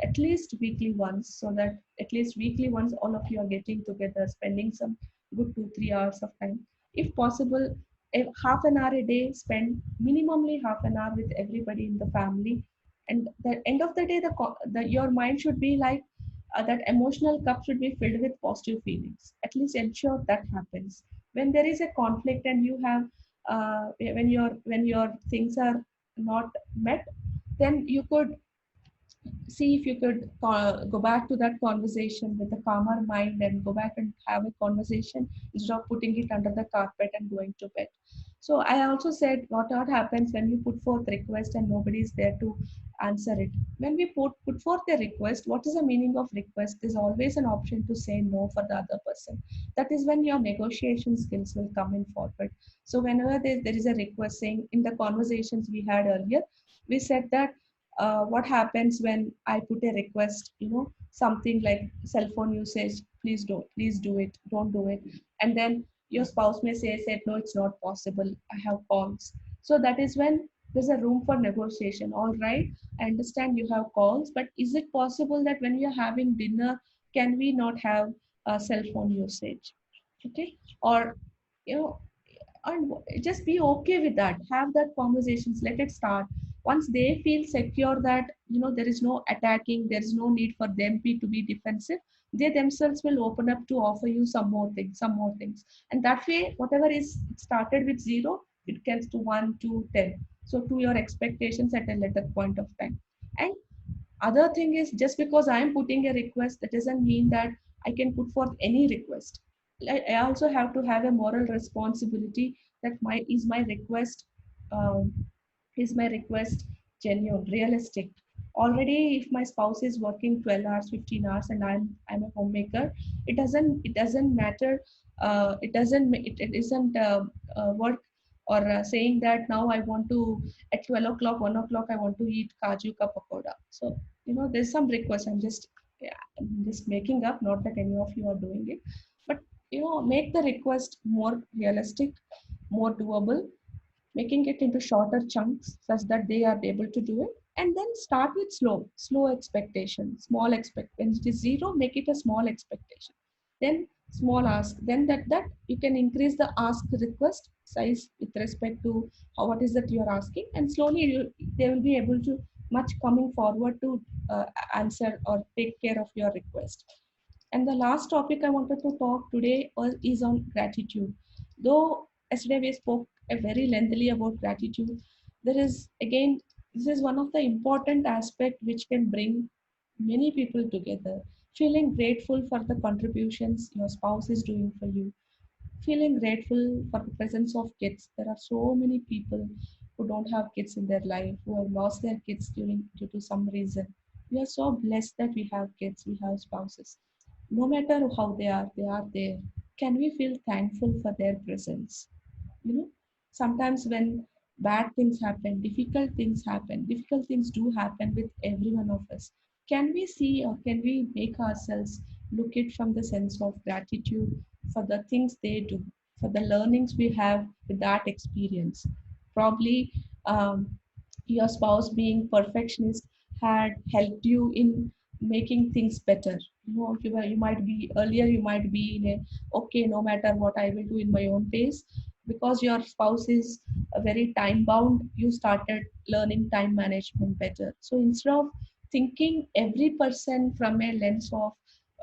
at least weekly once, so that at least weekly once all of you are getting together, spending some good 2 3 hours of time, if possible. Half an hour a day, spend minimally half an hour with everybody in the family. And the end of the day, your mind should be like, that emotional cup should be filled with positive feelings. At least ensure that happens. When there is a conflict and you have, when your things are not met, then you could see if you could go back to that conversation with a calmer mind and go back and have a conversation instead of putting it under the carpet and going to bed. So I also said, what happens when you put forth request and nobody is there to answer it. When we put forth a request, what is the meaning of request? There's always an option to say no for the other person. That is when your negotiation skills will come in forward. So whenever there is a request, saying, in the conversations we had earlier, we said that, what happens when I put a request, something like cell phone usage, please do it, don't do it. And then your spouse may said, no, it's not possible, I have calls. So that is when there's a room for negotiation. All right, I understand you have calls, but is it possible that when you're having dinner, can we not have cell phone usage? Okay. Or, you know, and just be okay with that, have that conversations, let it start. Once they feel secure that, there is no attacking, there is no need for them to be defensive, they themselves will open up to offer you some more things. And that way, whatever is started with 0, it gets to 1 to 10, so to your expectations at a later point of time. And other thing is, just because I am putting a request, that doesn't mean that I can put forth any request. I also have to have a moral responsibility, that my request, um, is my request genuine, realistic, already if my spouse is working 12 hours, 15 hours, and I'm a homemaker, it doesn't matter. It isn't work or saying that now I want to at 12 o'clock, 1 o'clock, I want to eat kaju ka pakoda. So there's some request. I'm just making up, not that any of you are doing it, but make the request more realistic, more doable, making it into shorter chunks such that they are able to do it. And then start with slow expectation, small expect. When it is zero, make it a small expectation. Then small ask. Then that you can increase the ask request size with respect to what is that you are asking, and slowly they will be able to much coming forward to answer or take care of your request. And the last topic I wanted to talk today is on gratitude. Though yesterday we spoke very lengthily about gratitude, there is again, this is one of the important aspect which can bring many people together. Feeling grateful for the contributions your spouse is doing for you, feeling grateful for the presence of kids. There are so many people who don't have kids in their life, who have lost their kids due to some reason. We are so blessed that we have kids, we have spouses. No matter how they are there. Can we feel thankful for their presence? Sometimes when bad things happen, difficult things do happen with every one of us. Can we see, or can we make ourselves look it from the sense of gratitude for the things they do, for the learnings we have with that experience? Probably your spouse being perfectionist had helped you in making things better. You might be earlier, you might be in a okay, no matter what, I will do in my own pace. Because your spouse is very time bound, you started learning time management better. So instead of thinking every person from a lens of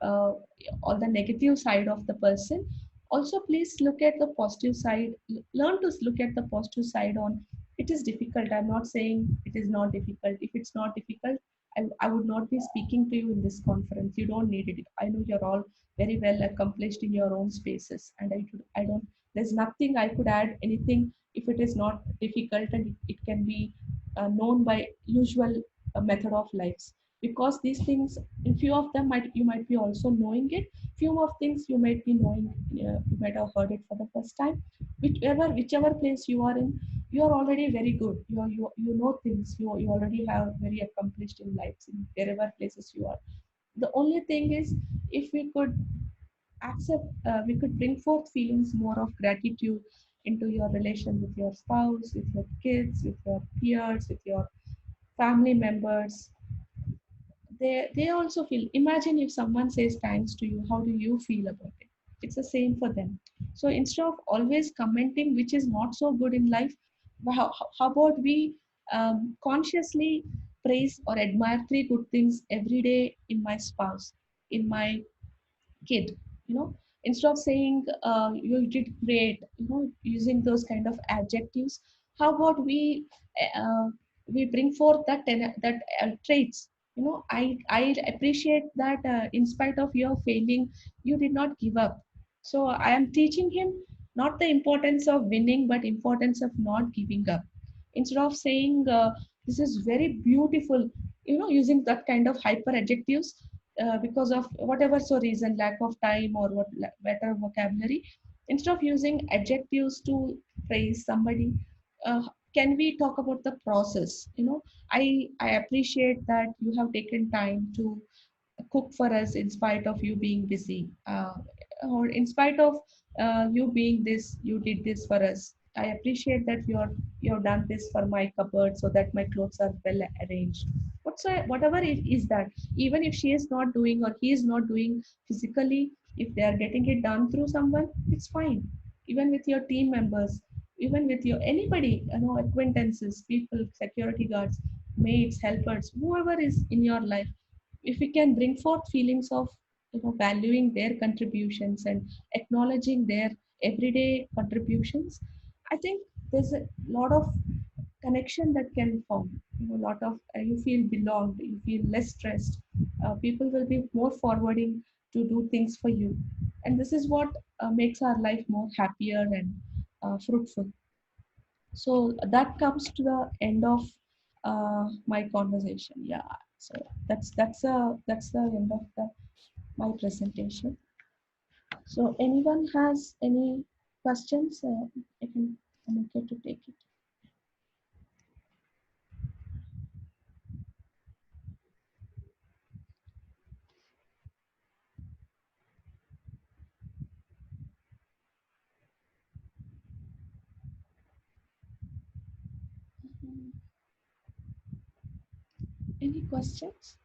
uh, all the negative side of the person, also please look at the positive side. Learn to look at the positive side on. It is difficult, I'm not saying it is not difficult. If it's not difficult, I would not be speaking to you in this conference. You don't need it. I know you're all very well accomplished in your own spaces, and I don't, there's nothing I could add anything if it is not difficult, and it can be known by usual method of lives. Because these things, in few of them you might be also knowing it, few of things you might be knowing, you might have heard it for the first time. Whichever place you are in, you are already very good. You know things. You already have very accomplished in life in wherever places you are. The only thing is, if we could accept, we could bring forth feelings more of gratitude into your relation with your spouse, with your kids, with your peers, with your family members. They also feel. Imagine if someone says thanks to you, how do you feel about it? It's the same for them. So instead of always commenting which is not so good in life, how about we consciously praise or admire three good things every day in my spouse, in my kid. Instead of saying you did great, using those kind of adjectives, how about uh, we bring forth that traits. I appreciate that in spite of your failing, you did not give up. So I am teaching him not the importance of winning, but importance of not giving up. Instead of saying this is very beautiful, using that kind of hyper adjectives, because of whatever so reason, lack of time or what better vocabulary. Instead of using adjectives to praise somebody, uh, can we talk about the process? I appreciate that you have taken time to cook for us in spite of you being busy, or in spite of you being this, you did this for us. I appreciate that you've done this for my cupboard so that my clothes are well arranged. Whatever it is that, even if she is not doing or he is not doing physically, if they are getting it done through someone, it's fine. Even with your team members, even with your anybody, acquaintances, people, security guards, maids, helpers, whoever is in your life, if we can bring forth feelings of valuing their contributions and acknowledging their everyday contributions, I think there's a lot of connection that can form. A lot of you feel belonged, you feel less stressed. People will be more forwarding to do things for you, and this is what makes our life more happier and fruitful. So that comes to the end of my conversation. Yeah. So that's the end of my presentation. So anyone has any questions? I'm okay to take it. Any questions?